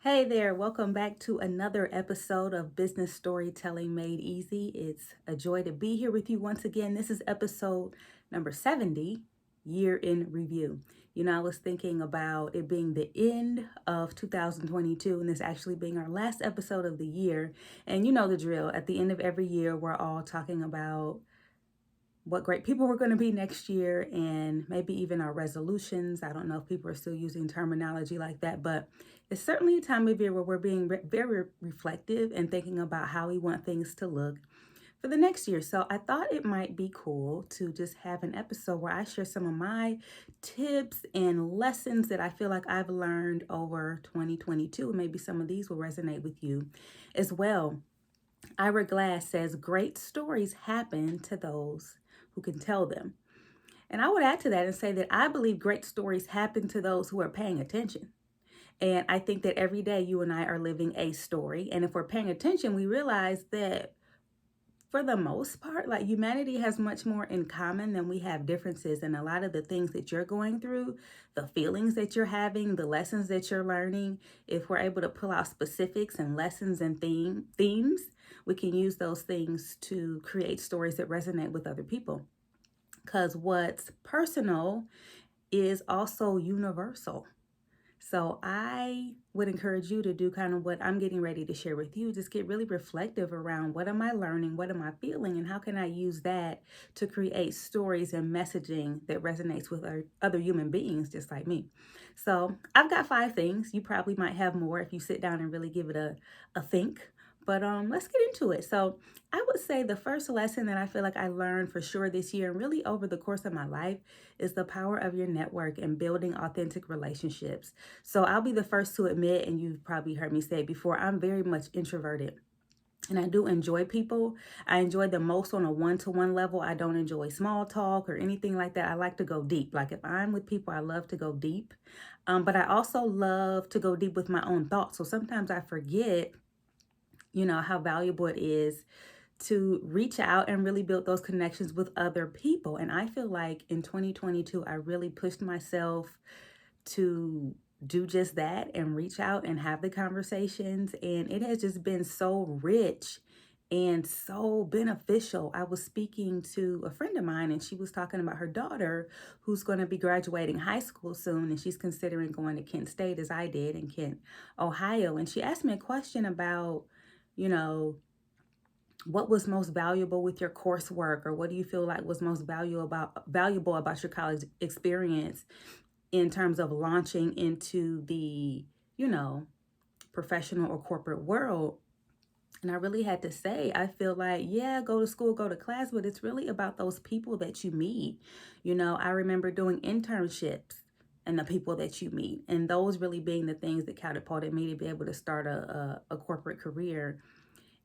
Hey there, welcome back to another episode of Business Storytelling Made Easy. It's a joy to be here with you once again. This is episode number 70, Year in Review. I was thinking about it being the end of 2022 and this actually being our last episode of the year. And you know the drill. At the end of every year, we're all talking about what great people we're going to be next year and maybe even our resolutions. I don't know if people are still using terminology like that, but it's certainly a time of year where we're being very reflective and thinking about how we want things to look for the next year. So I thought it might be cool to just have an episode where I share some of my tips and lessons that I feel like I've learned over 2022. And maybe some of these will resonate with you as well. Ira Glass says, great stories happen to those who can tell them. And I would add to that and say that I believe great stories happen to those who are paying attention. And I think that every day you and I are living a story. And if we're paying attention, we realize that for the most part, like humanity has much more in common than we have differences. And a lot of the things that you're going through, the feelings that you're having, the lessons that you're learning, if we're able to pull out specifics and lessons and themes, we can use those things to create stories that resonate with other people. Because what's personal is also universal. So I would encourage you to do kind of what I'm getting ready to share with you. Just get really reflective around what am I learning, what am I feeling, and how can I use that to create stories and messaging that resonates with other human beings just like me. So I've got 5 things. You probably might have more if you sit down and really give it a think. But let's get into it. So I would say the first lesson that I feel like I learned for sure this year and really over the course of my life is the power of your network and building authentic relationships. So I'll be the first to admit, and you've probably heard me say it before, I'm very much introverted. And I do enjoy people. I enjoy them most on a one-to-one level. I don't enjoy small talk or anything like that. I like to go deep. Like if I'm with people, I love to go deep. But I also love to go deep with my own thoughts. So sometimes I forget, how valuable it is to reach out and really build those connections with other people. And I feel like in 2022, I really pushed myself to do just that and reach out and have the conversations. And it has just been so rich and so beneficial. I was speaking to a friend of mine and she was talking about her daughter who's going to be graduating high school soon. And she's considering going to Kent State as I did in Kent, Ohio. And she asked me a question about, you know, what was most valuable with your coursework, or what do you feel like was most valuable about your college experience in terms of launching into the, you know, professional or corporate world. And I really had to say, I feel like, yeah, go to school, go to class, but it's really about those people that you meet. I remember doing internships and the people that you meet, and those really being the things that catapulted me to be able to start a corporate career.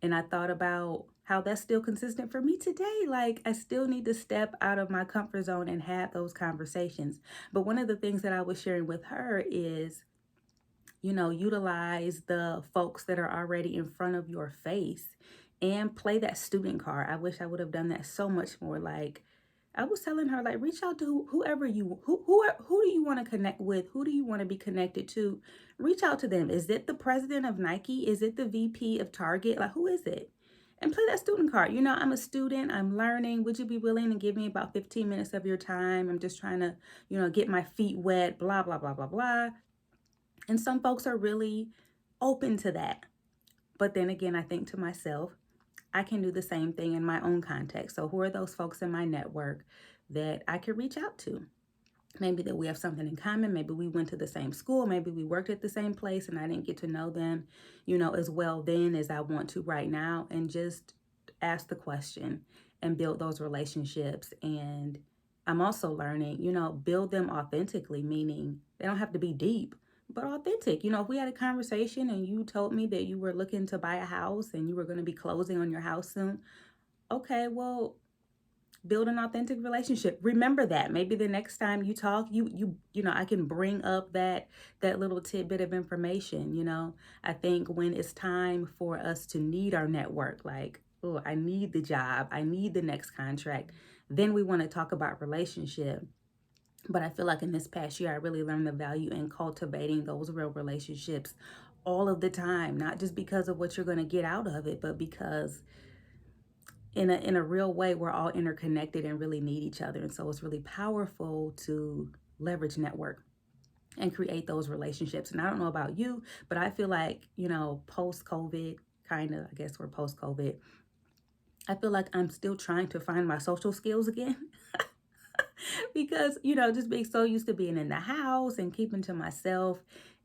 And I thought about how that's still consistent for me today. Like, I still need to step out of my comfort zone and have those conversations. But one of the things that I was sharing with her is, utilize the folks that are already in front of your face and play that student card. I wish I would have done that so much more. Like, I was telling her, like, reach out to whoever who do you want to connect with? Who do you want to be connected to? Reach out to them. Is it the president of Nike? Is it the VP of Target? Like, who is it? And play that student card. I'm a student. I'm learning. Would you be willing to give me about 15 minutes of your time? I'm just trying to, get my feet wet, blah, blah, blah, blah, blah. And some folks are really open to that. But then again, I think to myself, I can do the same thing in my own context. So who are those folks in my network that I could reach out to? Maybe that we have something in common. Maybe we went to the same school. Maybe we worked at the same place and I didn't get to know them, as well then as I want to right now. And just ask the question and build those relationships. And I'm also learning, build them authentically, meaning they don't have to be deep, but authentic. If we had a conversation and you told me that you were looking to buy a house and you were going to be closing on your house soon, okay, well, build an authentic relationship. Remember that. Maybe the next time you talk, I can bring up that little tidbit of information. I think when it's time for us to need our network, like, oh, I need the job, I need the next contract, then we want to talk about relationship. But I feel like in this past year, I really learned the value in cultivating those real relationships all of the time, not just because of what you're going to get out of it, but because in a real way, we're all interconnected and really need each other. And so it's really powerful to leverage network and create those relationships. And I don't know about you, but I feel like, post COVID, kind of, I guess we're post COVID, I feel like I'm still trying to find my social skills again. Because, just being so used to being in the house and keeping to myself.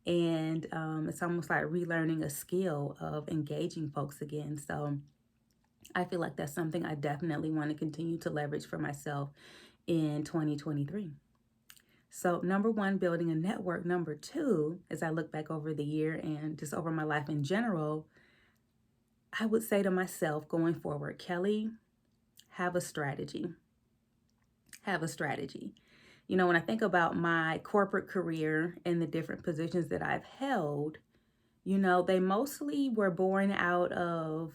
And it's almost like relearning a skill of engaging folks again. So I feel like that's something I definitely want to continue to leverage for myself in 2023. So, number one, building a network. Number two, as I look back over the year and just over my life in general, I would say to myself going forward, Kelly, have a strategy. Have a strategy. When I think about my corporate career and the different positions that I've held, they mostly were born out of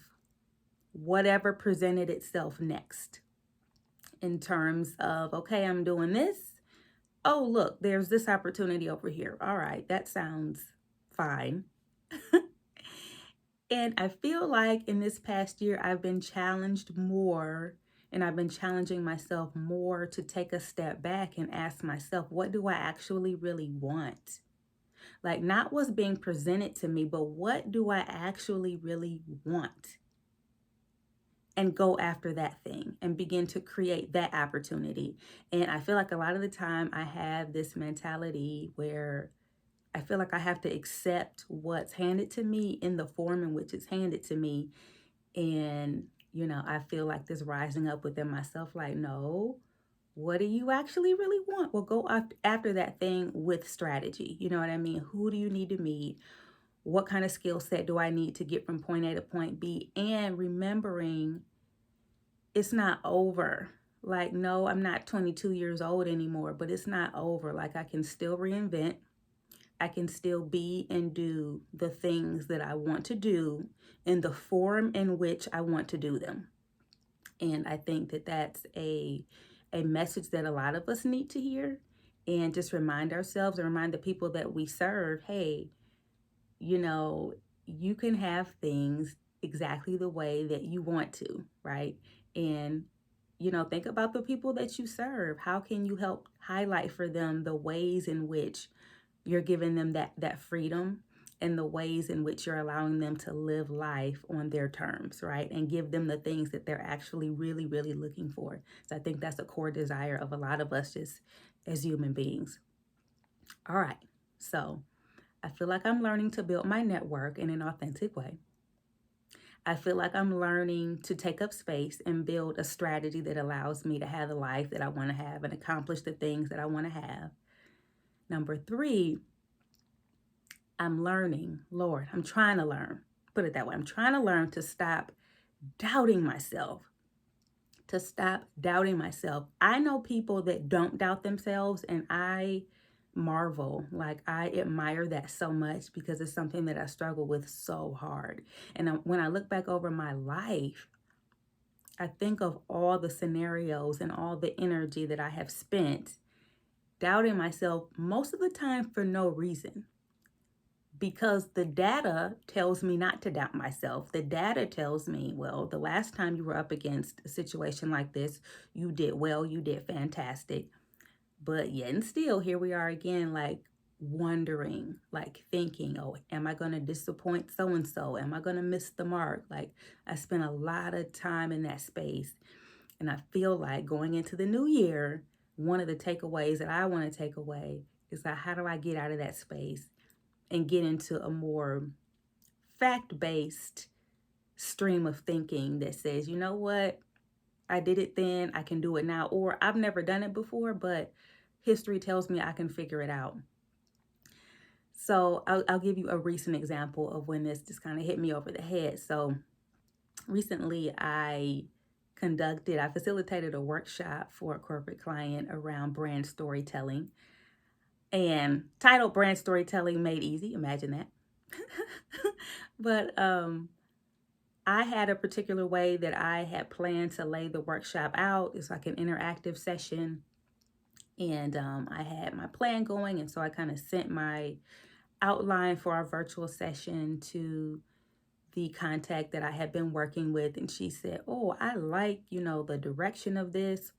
whatever presented itself next in terms of, okay, I'm doing this. Oh, look, there's this opportunity over here. All right, that sounds fine. And I feel like in this past year, I've been challenged more and I've been challenging myself more to take a step back and ask myself, what do I actually really want? Like, not what's being presented to me, but what do I actually really want? And go after that thing and begin to create that opportunity. And I feel like a lot of the time I have this mentality where I feel like I have to accept what's handed to me in the form in which it's handed to me. And, I feel like this rising up within myself, like, no, what do you actually really want? Well, go after that thing with strategy. You know what I mean? Who do you need to meet? What kind of skill set do I need to get from point A to point B? And remembering it's not over. Like, no, I'm not 22 years old anymore, but it's not over. Like, I can still reinvent. I can still be and do the things that I want to do in the form in which I want to do them. And I think that that's a message that a lot of us need to hear, and just remind ourselves and remind the people that we serve, hey, you know, you can have things exactly the way that you want to, right? And, think about the people that you serve. How can you help highlight for them the ways in which you're giving them that freedom and the ways in which you're allowing them to live life on their terms, right? And give them the things that they're actually really, really looking for. So I think that's a core desire of a lot of us just as human beings. All right. So I feel like I'm learning to build my network in an authentic way. I feel like I'm learning to take up space and build a strategy that allows me to have the life that I want to have and accomplish the things that I want to have. Number three, I'm learning, Lord, I'm trying to learn, put it that way. I'm trying to learn to stop doubting myself, I know people that don't doubt themselves, and I marvel, like I admire that so much because it's something that I struggle with so hard. And when I look back over my life, I think of all the scenarios and all the energy that I have spent doubting myself most of the time for no reason. Because the data tells me not to doubt myself. The data tells me, well, the last time you were up against a situation like this, you did well, you did fantastic. But yet and still, here we are again, like wondering, like thinking, oh, am I going to disappoint so-and-so? Am I going to miss the mark? Like, I spent a lot of time in that space. And I feel like going into the new year, one of the takeaways that I want to take away is that how do I get out of that space and get into a more fact-based stream of thinking that says, you know what, I did it then, I can do it now, or I've never done it before, but history tells me I can figure it out. So I'll give you a recent example of when this just kind of hit me over the head. So recently I facilitated a workshop for a corporate client around brand storytelling, and titled Brand Storytelling Made Easy. Imagine that. But I had a particular way that I had planned to lay the workshop out. It's like an interactive session. And I had my plan going. And so I kind of sent my outline for our virtual session to the contact that I had been working with. And she said, oh, I like, the direction of this.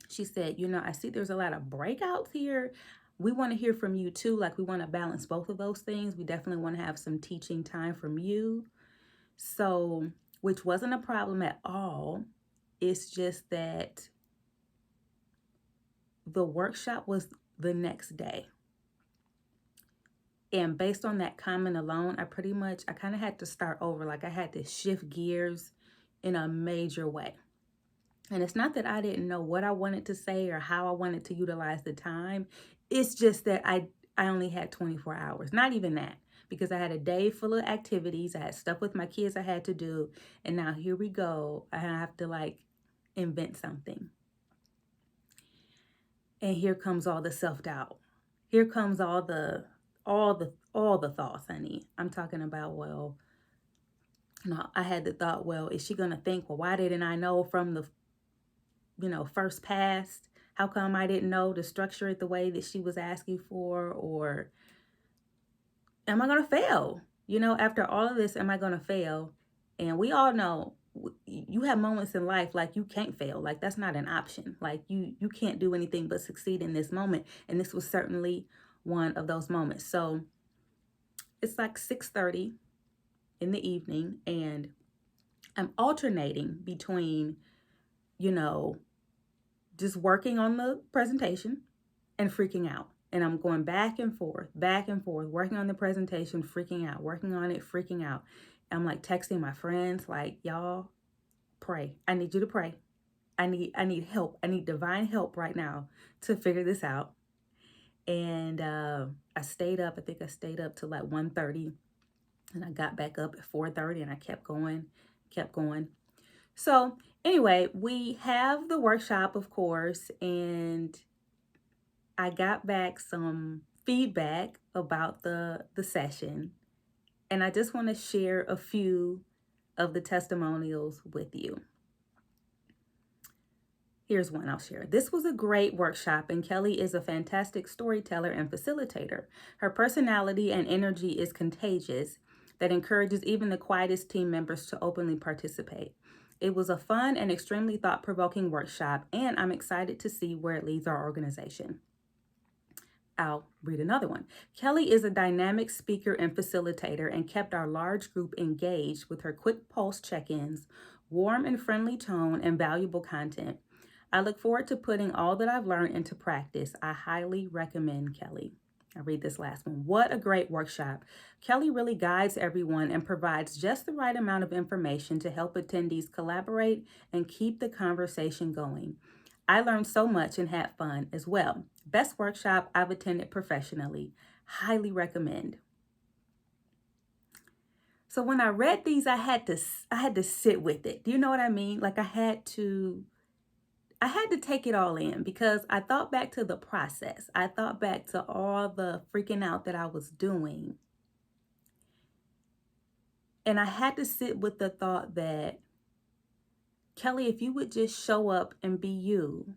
She said, I see there's a lot of breakouts here. We want to hear from you too. Like, we want to balance both of those things. We definitely want to have some teaching time from you. So, which wasn't a problem at all. It's just that the workshop was the next day. And based on that comment alone, I kind of had to start over. Like, I had to shift gears in a major way. And it's not that I didn't know what I wanted to say or how I wanted to utilize the time. It's just that I only had 24 hours, not even that, because I had a day full of activities. I had stuff with my kids I had to do. And now here we go. I have to invent something. And here comes all the self-doubt. Here comes all the thoughts, honey. I'm talking about, I had the thought, is she going to think, why didn't I know from the first pass? How come I didn't know to structure it the way that she was asking for? Or am I going to fail? After all of this, am I going to fail? And we all know you have moments in life like you can't fail. Like, that's not an option. Like, you can't do anything but succeed in this moment. And this was certainly one of those moments. So it's like 6:30 in the evening, and I'm alternating between, just working on the presentation and freaking out. And I'm going back and forth, working on the presentation, freaking out, working on it, freaking out. I'm like texting my friends, like, y'all, pray. I need you to pray. I need help. I need divine help right now to figure this out. And I stayed up. I think I stayed up till like 1:30. And I got back up at 4:30 and I kept going. So anyway, we have the workshop, of course, and I got back some feedback about the session. And I just want to share a few of the testimonials with you. Here's one I'll share. This was a great workshop, and Kelly is a fantastic storyteller and facilitator. Her personality and energy is contagious that encourages even the quietest team members to openly participate. It was a fun and extremely thought-provoking workshop, and I'm excited to see where it leads our organization. I'll read another one. Kelly is a dynamic speaker and facilitator and kept our large group engaged with her quick pulse check-ins, warm and friendly tone, and valuable content. I look forward to putting all that I've learned into practice. I highly recommend Kelly. I'll read this last one. What a great workshop. Kelly really guides everyone and provides just the right amount of information to help attendees collaborate and keep the conversation going. I learned so much and had fun as well. Best workshop I've attended professionally. Highly recommend. So when I read these, I had to sit with it. Do you know what I mean? Like, I had to take it all in, because I thought back to the process. I thought back to all the freaking out that I was doing. And I had to sit with the thought that, Kelly, if you would just show up and be you,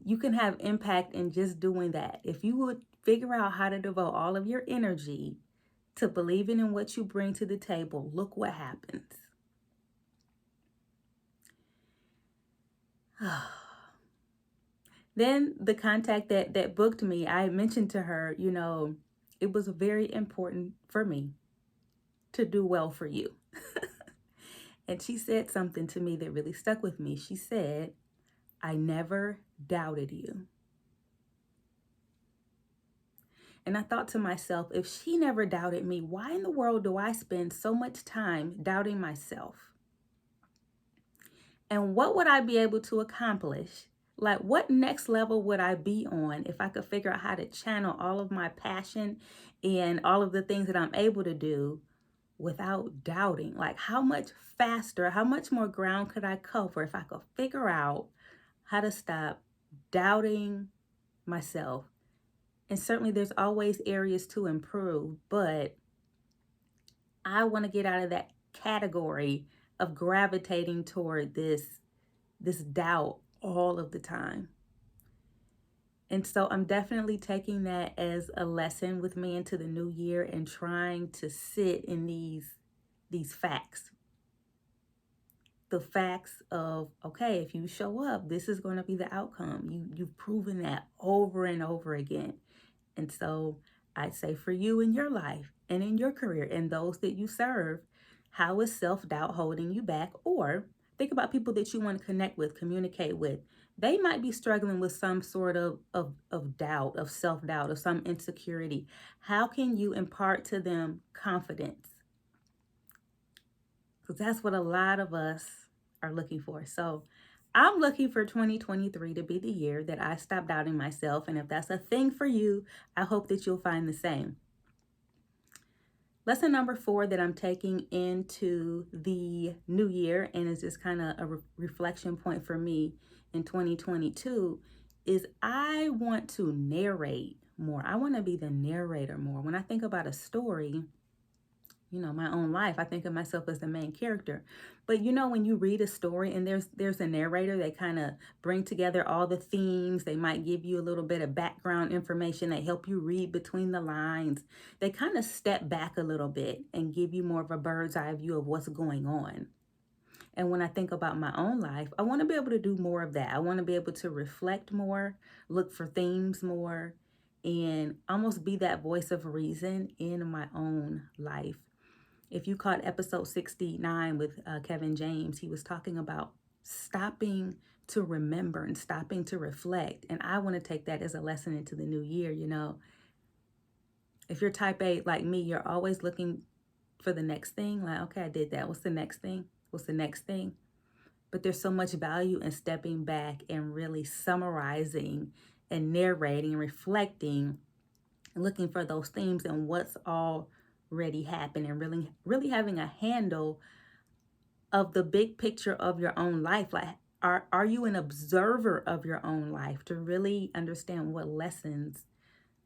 you can have impact in just doing that. If you would figure out how to devote all of your energy to believing in what you bring to the table, look what happens. Then the contact that booked me, I mentioned to her, it was very important for me to do well for you. And she said something to me that really stuck with me. She said, I never doubted you. And I thought to myself, if she never doubted me, why in the world do I spend so much time doubting myself? And what would I be able to accomplish? Like, what next level would I be on if I could figure out how to channel all of my passion and all of the things that I'm able to do without doubting? Like, how much faster, how much more ground could I cover if I could figure out how to stop doubting myself? And certainly there's always areas to improve, but I want to get out of that category of gravitating toward this doubt all of the time. And so I'm definitely taking that as a lesson with me into the new year and trying to sit in these facts. The facts of, okay, if you show up, this is going to be the outcome. You've proven that over and over again. And so I'd say for you in your life and in your career and those that you serve, how is self-doubt holding you back? Or think about people that you want to connect with, communicate with. They might be struggling with some sort of doubt, of self-doubt, of some insecurity. How can you impart to them confidence? Because that's what a lot of us are looking for. So I'm looking for 2023 to be the year that I stop doubting myself. And if that's a thing for you, I hope that you'll find the same. Lesson number 4 that I'm taking into the new year, and is just kind of a reflection point for me in 2022, is I want to narrate more. I want to be the narrator more. When I think about a story, my own life, I think of myself as the main character. But when you read a story and there's a narrator, they kind of bring together all the themes. They might give you a little bit of background information. They help you read between the lines. They kind of step back a little bit and give you more of a bird's eye view of what's going on. And when I think about my own life, I want to be able to do more of that. I want to be able to reflect more, look for themes more, and almost be that voice of reason in my own life. If you caught episode 69 with Kevin James, he was talking about stopping to remember and stopping to reflect. And I want to take that as a lesson into the new year. If you're type A like me, you're always looking for the next thing. Like, okay, I did that. What's the next thing? What's the next thing? But there's so much value in stepping back and really summarizing and narrating and reflecting and looking for those themes and what's already happened, and really having a handle of the big picture of your own life. Like, are you an observer of your own life to really understand what lessons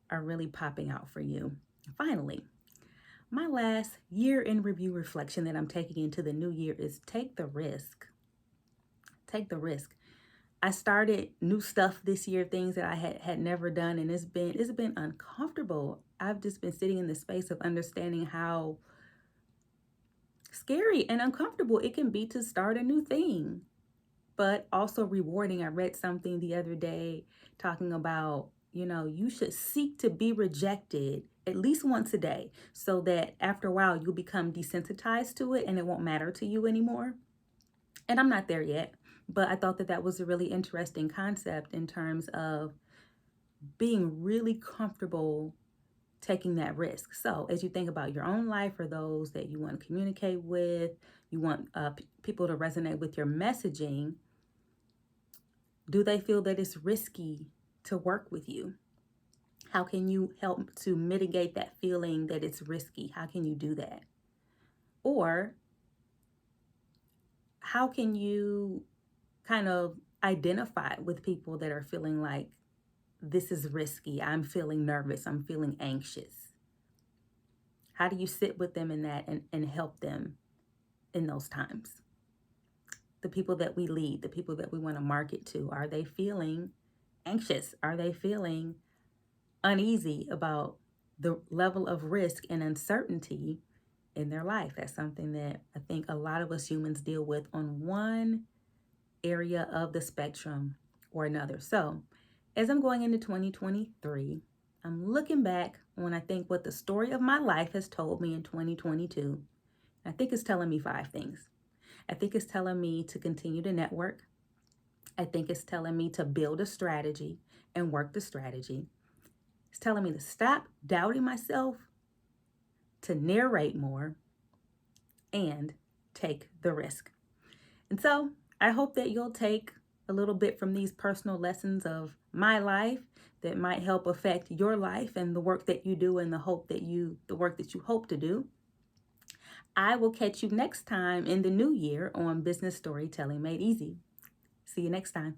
are really popping out for you? Finally, my last year in review reflection that I'm taking into the new year is take the risk. Take the risk. I started new stuff this year, things that I had never done, and it's been uncomfortable. I've just been sitting in the space of understanding how scary and uncomfortable it can be to start a new thing, but also rewarding. I read something the other day talking about, you should seek to be rejected at least once a day so that after a while you'll become desensitized to it and it won't matter to you anymore. And I'm not there yet, but I thought that was a really interesting concept in terms of being really comfortable taking that risk. So as you think about your own life, or those that you want to communicate with, you want people to resonate with your messaging, do they feel that it's risky to work with you? How can you help to mitigate that feeling that it's risky? How can you do that? Or how can you kind of identify with people that are feeling like this is risky? I'm feeling nervous. I'm feeling anxious. How do you sit with them in that and help them in those times? The people that we lead, the people that we want to market to, are they feeling anxious? Are they feeling uneasy about the level of risk and uncertainty in their life? That's something that I think a lot of us humans deal with on one area of the spectrum or another. So as I'm going into 2023, I'm looking back when I think what the story of my life has told me in 2022. I think it's telling me 5 things. I think it's telling me to continue to network. I think it's telling me to build a strategy and work the strategy. It's telling me to stop doubting myself, to narrate more, and take the risk. And so I hope that you'll take a little bit from these personal lessons of my life that might help affect your life and the work that you do and the work that you hope to do. I will catch you next time in the new year on Business Storytelling Made Easy. See you next time.